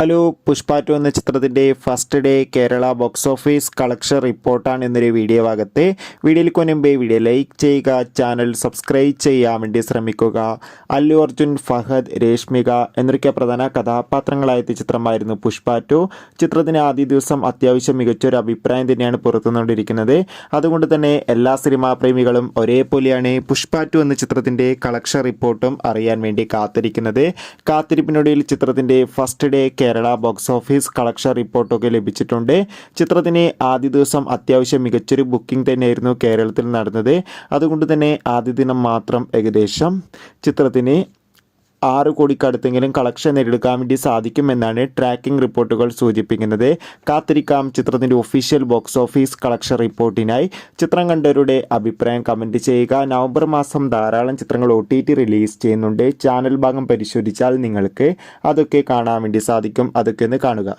Hello, Pushpa 2 എന്ന ചിത്രത്തിൻ്റെ first day Kerala box office collection റിപ്പോർട്ടാണ് എന്നൊരു വീഡിയോ ഭാഗത്തെ. വീഡിയോയിൽ മുൻപേ വീഡിയോ ലൈക്ക് ചെയ്യുക, ചാനൽ സബ്സ്ക്രൈബ് ചെയ്യാൻ വേണ്ടി ശ്രമിക്കുക. അല്ലു അർജുൻ, ഫഹദ്, രേഷ്മിക എന്നൊക്കെ പ്രധാന കഥാപാത്രങ്ങളായ ചിത്രമായിരുന്നു പുഷ്പ 2. ചിത്രത്തിന് ആദ്യ ദിവസം അത്യാവശ്യം മികച്ചൊരു അഭിപ്രായം തന്നെയാണ് പുറത്തുനിന്നുകൊണ്ടിരിക്കുന്നത്. അതുകൊണ്ട് തന്നെ എല്ലാ സിനിമാ പ്രേമികളും ഒരേപോലെയാണ് പുഷ്പ 2 എന്ന ചിത്രത്തിൻ്റെ കളക്ഷൻ റിപ്പോർട്ടും അറിയാൻ വേണ്ടി കാത്തിരിക്കുന്നത്. കാത്തിരിപ്പിനൊടുവിൽ ചിത്രത്തിൻ്റെ first day Kerala box office collection റിപ്പോർട്ടൊക്കെ ലഭിച്ചിട്ടുണ്ട്. ചിത്രത്തിന് ആദ്യ ദിവസം അത്യാവശ്യം മികച്ചൊരു ബുക്കിംഗ് തന്നെയായിരുന്നു കേരളത്തിൽ നടന്നത്. അതുകൊണ്ട് തന്നെ ആദ്യ ദിനം മാത്രം ഏകദേശം ചിത്രത്തിന് 6 കോടിക്കടുത്തെങ്കിലും കളക്ഷൻ നേടിയെടുക്കാൻ വേണ്ടി സാധിക്കുമെന്നാണ് ട്രാക്കിംഗ് റിപ്പോർട്ടുകൾ സൂചിപ്പിക്കുന്നത്. കാത്തിരിക്കാം ചിത്രത്തിൻ്റെ ഒഫീഷ്യൽ ബോക്സ് ഓഫീസ് കളക്ഷൻ റിപ്പോർട്ടിനായി. ചിത്രം കണ്ടവരുടെ അഭിപ്രായം കമൻറ്റ് ചെയ്യുക. നവംബർ മാസം ധാരാളം ചിത്രങ്ങൾ OTT റിലീസ് ചെയ്യുന്നുണ്ട്. ചാനൽ ഭാഗം പരിശോധിച്ചാൽ നിങ്ങൾക്ക് അതൊക്കെ കാണാൻ വേണ്ടി സാധിക്കും. അതൊക്കെ ഒന്ന് കാണുക.